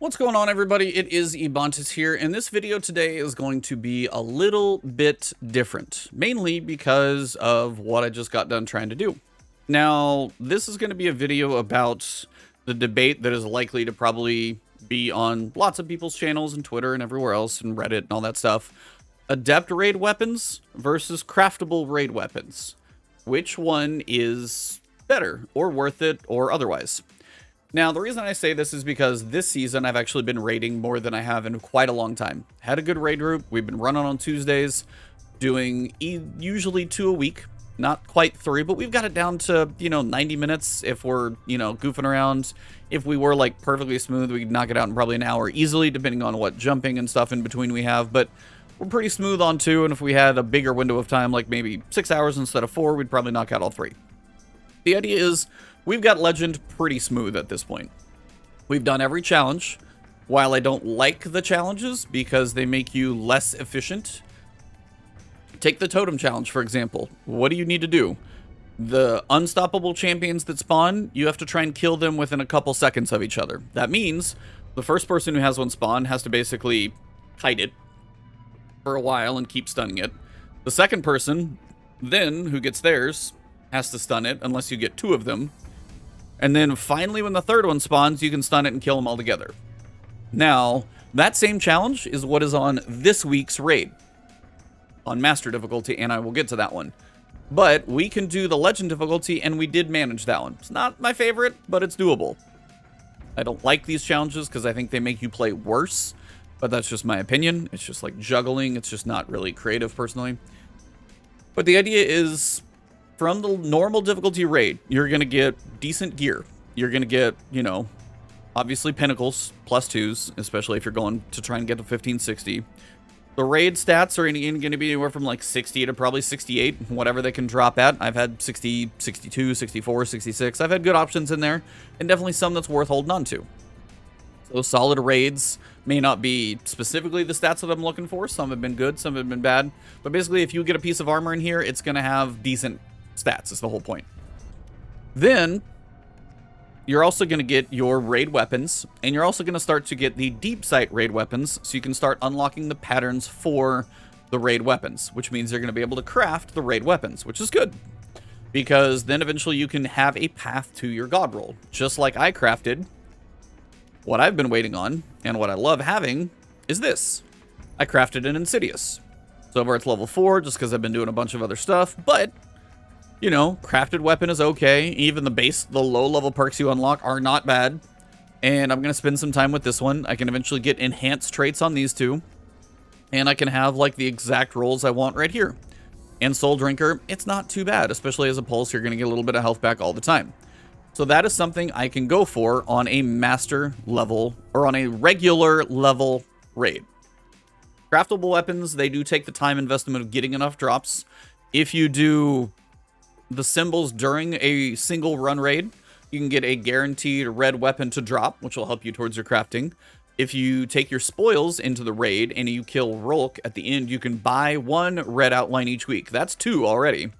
What's going on, everybody? It is Ebontis here, and this video today is going to be a little bit different, mainly because of what I just got done trying to do. Now, this is going to be a video about the debate that is likely to probably be on lots of people's channels and Twitter and everywhere else and Reddit and all that stuff. Adept raid weapons versus craftable raid weapons. Which one is better or worth it or otherwise? Now, the reason I say this is because this season I've actually been raiding more than I have in quite a long time. Had a good raid group. We've been running on Tuesdays, doing usually 2 a week. Not quite 3, but we've got it down to, 90 minutes if we're, goofing around. If we were, like, perfectly smooth, we could knock it out in probably an hour easily, depending on what jumping and stuff in between we have. But we're pretty smooth on 2, and if we had a bigger window of time, like maybe 6 hours instead of 4, we'd probably knock out all 3. The idea is, we've got Legend pretty smooth at this point. We've done every challenge. While I don't like the challenges because they make you less efficient. Take the Totem Challenge, for example. What do you need to do? The unstoppable champions that spawn, you have to try and kill them within a couple seconds of each other. That means the first person who has one spawn has to basically kite it for a while and keep stunning it. The second person, then, who gets theirs, has to stun it unless you get 2 of them. And then finally, when the third one spawns, you can stun it and kill them all together. Now, that same challenge is what is on this week's raid on Master difficulty, and I will get to that one. But we can do the Legend difficulty, and we did manage that one. It's not my favorite, but it's doable. I don't like these challenges because I think they make you play worse, but that's just my opinion. It's just like juggling. It's just not really creative, personally. But the idea is, from the normal difficulty raid, you're going to get decent gear. You're going to get, obviously Pinnacles, +2s, especially if you're going to try and get to 1560. The raid stats are going to be anywhere from like 60 to probably 68, whatever they can drop at. I've had 60, 62, 64, 66. I've had good options in there, and definitely some that's worth holding on to. So solid raids may not be specifically the stats that I'm looking for. Some have been good, some have been bad. But basically, if you get a piece of armor in here, it's going to have decent stats is the whole point. Then you're also going to get your raid weapons, and you're also going to start to get the deep sight raid weapons, so you can start unlocking the patterns for the raid weapons, which means you're going to be able to craft the raid weapons, which is good, because then eventually you can have a path to your god roll, just like I crafted. What I've been waiting on, and what I love having, is this. I crafted an Insidious. So far it's level 4, just because I've been doing a bunch of other stuff, but crafted weapon is okay. Even the low level perks you unlock are not bad. And I'm going to spend some time with this one. I can eventually get enhanced traits on these 2. And I can have like the exact rolls I want right here. And Soul Drinker, it's not too bad, especially as a pulse. You're going to get a little bit of health back all the time. So that is something I can go for on a master level or on a regular level raid. Craftable weapons, they do take the time investment of getting enough drops. If you do the symbols during a single run raid, you can get a guaranteed red weapon to drop, which will help you towards your crafting. If you take your spoils into the raid and you kill Rolk at the end, you can buy 1 red outline each week. That's 2 already.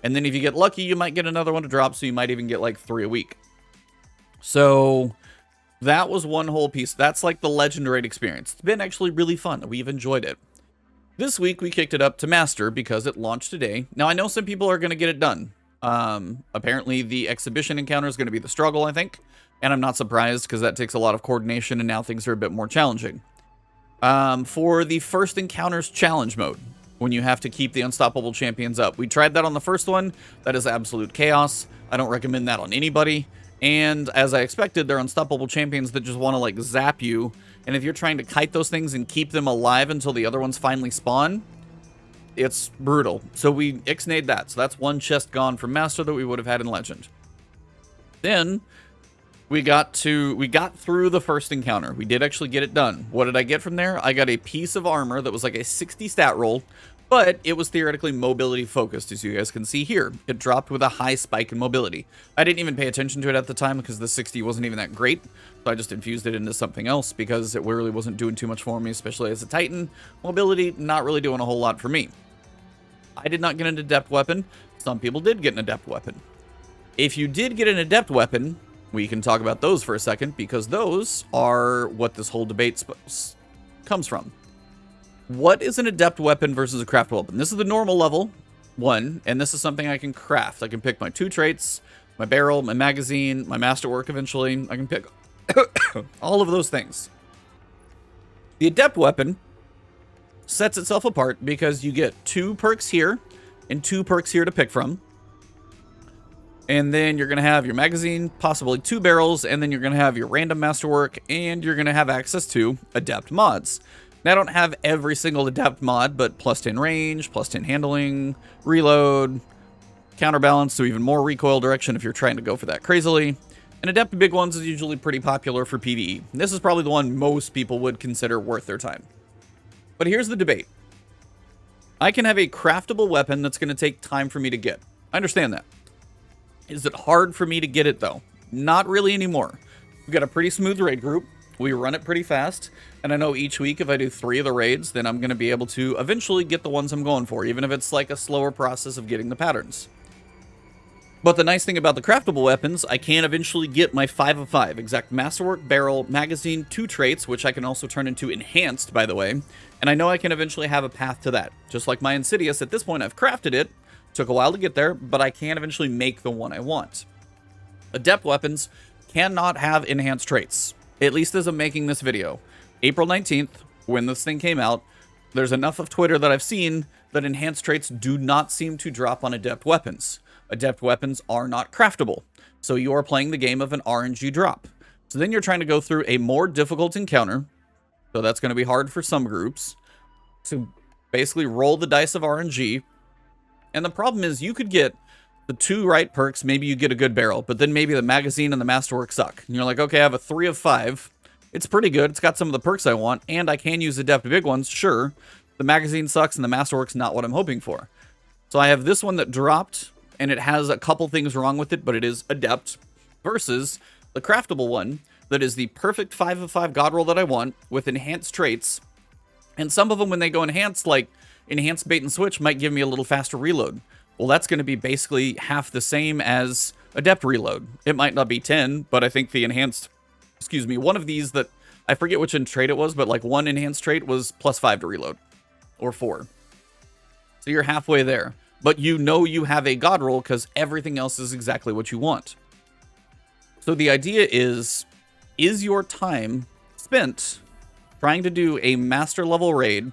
And then if you get lucky, you might get another one to drop, so you might even get like 3 a week. So that was one whole piece. That's like the Legend raid experience. It's been actually really fun. We've enjoyed it. This week, we kicked it up to Master because it launched today. Now, I know some people are going to get it done. Apparently, the exhibition encounter is going to be the struggle, I think. And I'm not surprised because that takes a lot of coordination and now things are a bit more challenging. For the first encounters challenge mode, when you have to keep the unstoppable champions up. We tried that on the first one. That is absolute chaos. I don't recommend that on anybody. And as I expected, they're unstoppable champions that just want to like zap you. And if you're trying to kite those things and keep them alive until the other ones finally spawn, it's brutal. So we ixnayed that. So that's 1 chest gone from Master that we would have had in Legend. Then we got through the first encounter. We did actually get it done. What did I get from there? I got a piece of armor that was like a 60 stat roll, but it was theoretically mobility focused, as you guys can see here. It dropped with a high spike in mobility. I didn't even pay attention to it at the time because the 60 wasn't even that great. So I just infused it into something else because it really wasn't doing too much for me, especially as a Titan. Mobility, not really doing a whole lot for me. I did not get an Adept weapon. Some people did get an Adept weapon. If you did get an Adept weapon, we can talk about those for a second, because those are what this whole debate comes from. What is an adept weapon versus a craft weapon? This is the normal level 1, and this is something I can craft. I can pick my 2 traits, my barrel, my magazine, my masterwork eventually. I can pick all of those things. The adept weapon sets itself apart because you get 2 perks here and 2 perks here to pick from. And then you're going to have your magazine, possibly 2 barrels, and then you're going to have your random masterwork, and you're going to have access to adept mods. Now, I don't have every single adept mod, but plus 10 range, plus 10 handling, reload, counterbalance, so even more recoil direction if you're trying to go for that crazily. And adept big ones is usually pretty popular for PvE. This is probably the one most people would consider worth their time. But here's the debate. I can have a craftable weapon that's going to take time for me to get. I understand that. Is it hard for me to get it, though? Not really anymore. We've got a pretty smooth raid group. We run it pretty fast. And I know each week if I do 3 of the raids, then I'm going to be able to eventually get the ones I'm going for, even if it's like a slower process of getting the patterns. But the nice thing about the craftable weapons, I can eventually get my 5 of 5. Exact masterwork, barrel, magazine, 2 traits, which I can also turn into enhanced, by the way. And I know I can eventually have a path to that. Just like my Insidious, at this point I've crafted it. Took a while to get there, but I can eventually make the one I want. Adept weapons cannot have enhanced traits, at least as I'm making this video. April 19th, when this thing came out, there's enough of Twitter that I've seen that enhanced traits do not seem to drop on adept weapons. Adept weapons are not craftable, so you are playing the game of an RNG drop. So then you're trying to go through a more difficult encounter, so that's going to be hard for some groups, to basically roll the dice of RNG. And the problem is you could get the 2 right perks, maybe you get a good barrel, but then maybe the magazine and the masterwork suck. And you're like, okay, I have a 3 of 5. It's pretty good. It's got some of the perks I want, and I can use adept big ones, sure. The magazine sucks and the masterwork's not what I'm hoping for. So I have this one that dropped, and it has a couple things wrong with it, but it is adept, versus the craftable one that is the perfect 5 of 5 god roll that I want with enhanced traits. And some of them, when they go enhanced, like enhanced bait and switch, might give me a little faster reload. Well, that's going to be basically half the same as adept reload. It might not be 10, but I think the enhanced, one of these that, I forget which trait it was, but like one enhanced trait was plus 5 to reload, or 4. So you're halfway there. But you know you have a god roll because everything else is exactly what you want. So the idea is your time spent trying to do a master level raid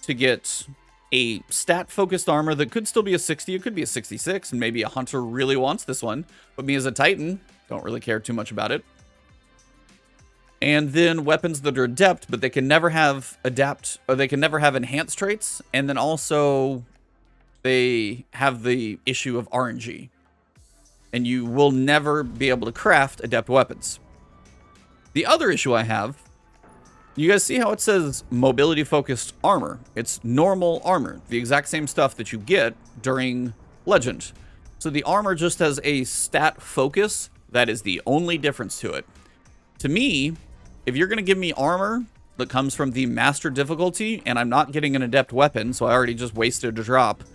to get a stat-focused armor that could still be a 60, it could be a 66, and maybe a hunter really wants this one, but me as a titan, don't really care too much about it. And then weapons that are adept, but they can never have adapt, or they can never have enhanced traits, and then also they have the issue of RNG. And you will never be able to craft adept weapons. The other issue I have, you guys see how it says mobility-focused armor? It's normal armor, the exact same stuff that you get during Legend. So the armor just has a stat focus. That is the only difference to it. To me, if you're going to give me armor that comes from the master difficulty, and I'm not getting an adept weapon, so I already just wasted a drop,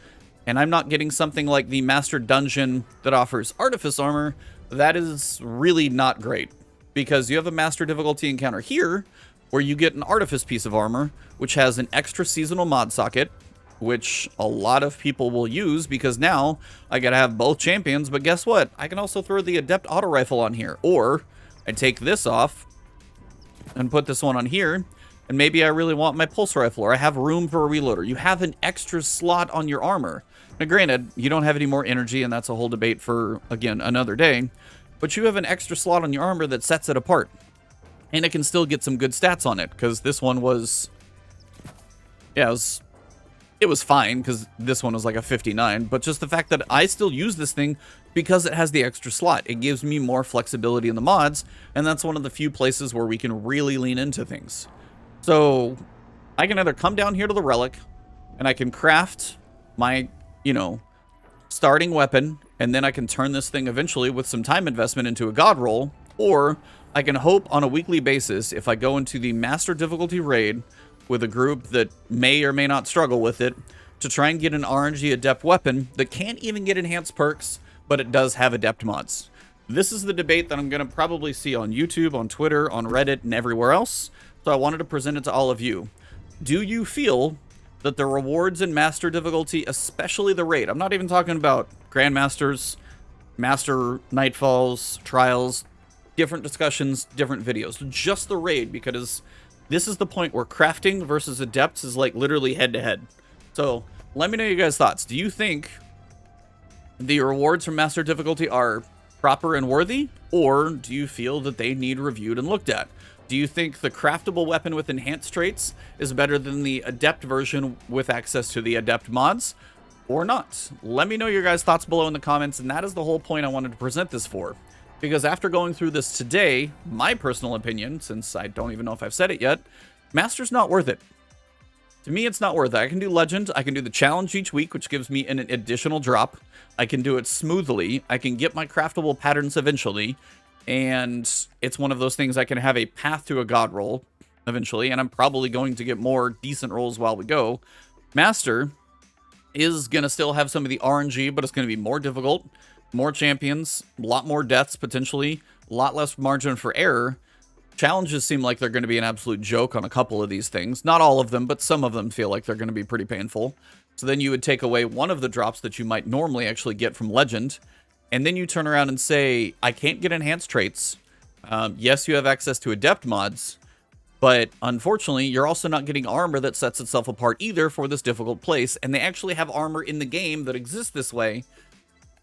and I'm not getting something like the master dungeon that offers artifice armor, that is really not great. Because you have a master difficulty encounter here, where you get an artifice piece of armor, which has an extra seasonal mod socket, which a lot of people will use, because now I gotta have both champions, but guess what? I can also throw the adept auto rifle on here, or I take this off and put this one on here, and maybe I really want my pulse rifle, or I have room for a reloader. You have an extra slot on your armor. Now granted, you don't have any more energy, and that's a whole debate for, again, another day, but you have an extra slot on your armor that sets it apart. And it can still get some good stats on it, because this one was, yeah, it was fine, because this one was like a 59, but just the fact that I still use this thing because it has the extra slot. It gives me more flexibility in the mods, and that's one of the few places where we can really lean into things. So I can either come down here to the relic, and I can craft my, starting weapon, and then I can turn this thing eventually with some time investment into a god roll, or I can hope on a weekly basis, if I go into the master difficulty raid with a group that may or may not struggle with it, to try and get an RNG adept weapon that can't even get enhanced perks, but it does have adept mods. This is the debate that I'm going to probably see on YouTube, on Twitter, on Reddit, and everywhere else. So I wanted to present it to all of you. Do you feel that the rewards in Master difficulty, especially the raid, I'm not even talking about Grandmasters, Master Nightfalls, Trials, different discussions, different videos, just the raid, because this is the point where crafting versus Adepts is like literally head to head. So let me know your guys' thoughts. Do you think the rewards from Master difficulty are proper and worthy, or do you feel that they need reviewed and looked at? Do you think the craftable weapon with enhanced traits is better than the Adept version with access to the Adept mods, or not? Let me know your guys' thoughts below in the comments, and that is the whole point I wanted to present this for. Because after going through this today, my personal opinion, since I don't even know if I've said it yet, Master's not worth it. To me, it's not worth it. I can do Legend, I can do the challenge each week, which gives me an additional drop. I can do it smoothly, I can get my craftable patterns eventually, and it's one of those things I can have a path to a god roll eventually, and I'm probably going to get more decent rolls while we go. Master is going to still have some of the RNG, but it's going to be more difficult, more champions, a lot more deaths potentially, a lot less margin for error. Challenges seem like they're going to be an absolute joke on a couple of these things. Not all of them, but some of them feel like they're going to be pretty painful. So then you would take away one of the drops that you might normally actually get from Legend, and then you turn around and say, I can't get enhanced traits. Yes, you have access to Adept mods, but unfortunately, you're also not getting armor that sets itself apart either for this difficult place, and they actually have armor in the game that exists this way,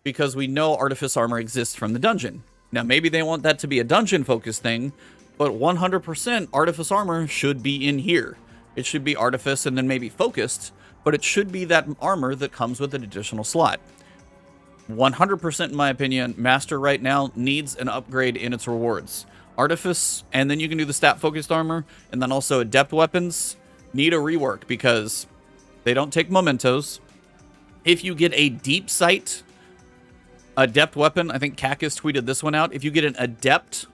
because we know Artifice armor exists from the dungeon. Now, maybe they want that to be a dungeon-focused thing, but 100% Artifice armor should be in here. It should be Artifice and then maybe Focused, but it should be that armor that comes with an additional slot. 100% in my opinion, Master right now needs an upgrade in its rewards. Artifice, and then you can do the stat-focused armor, and then also Adept weapons need a rework because they don't take mementos. If you get a deep sight Adept weapon, I think Cacus tweeted this one out, if you get an Adept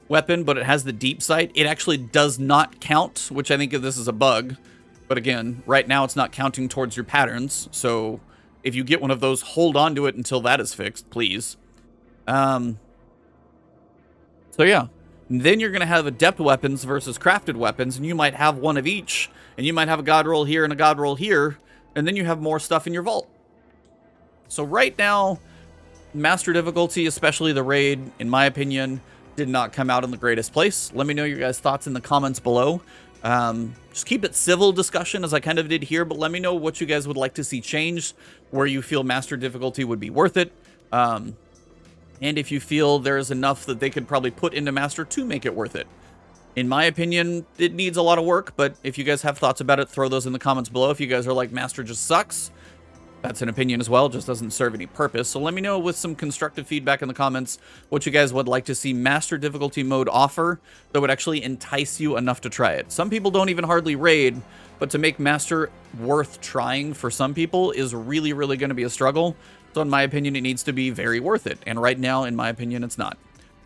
weapon, but it has the deep sight, it actually does not count, which I think this is a bug. But again, right now it's not counting towards your patterns, so if you get one of those, hold on to it until that is fixed, please. So yeah, and then you're going to have Adept weapons versus crafted weapons, and you might have one of each, and you might have a god roll here and a god roll here, and then you have more stuff in your vault. So right now, Master difficulty, especially the raid, in my opinion, did not come out in the greatest place. Let me know your guys' thoughts in the comments below. Just keep it civil discussion as I kind of did here, but let me know what you guys would like to see changed, where you feel Master difficulty would be worth it, and if you feel there's enough that they could probably put into Master to make it worth it. In my opinion, it needs a lot of work, but if you guys have thoughts about it, throw those in the comments below. If you guys are like, Master just sucks, that's an opinion as well, just doesn't serve any purpose. So let me know with some constructive feedback in the comments what you guys would like to see Master difficulty mode offer that would actually entice you enough to try it. Some people don't even hardly raid, but to make Master worth trying for some people is really, really going to be a struggle. So in my opinion, it needs to be very worth it. And right now, in my opinion, it's not.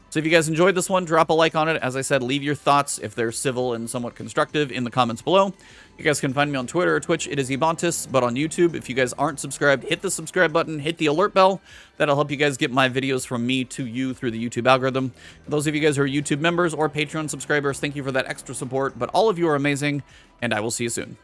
So if you guys enjoyed this one, drop a like on it. As I said, leave your thoughts, if they're civil and somewhat constructive, in the comments below. You guys can find me on Twitter or Twitch. It is Ebontis, but on YouTube, if you guys aren't subscribed, hit the subscribe button, hit the alert bell. That'll help you guys get my videos from me to you through the YouTube algorithm. Those of you guys who are YouTube members or Patreon subscribers, thank you for that extra support, but all of you are amazing, and I will see you soon.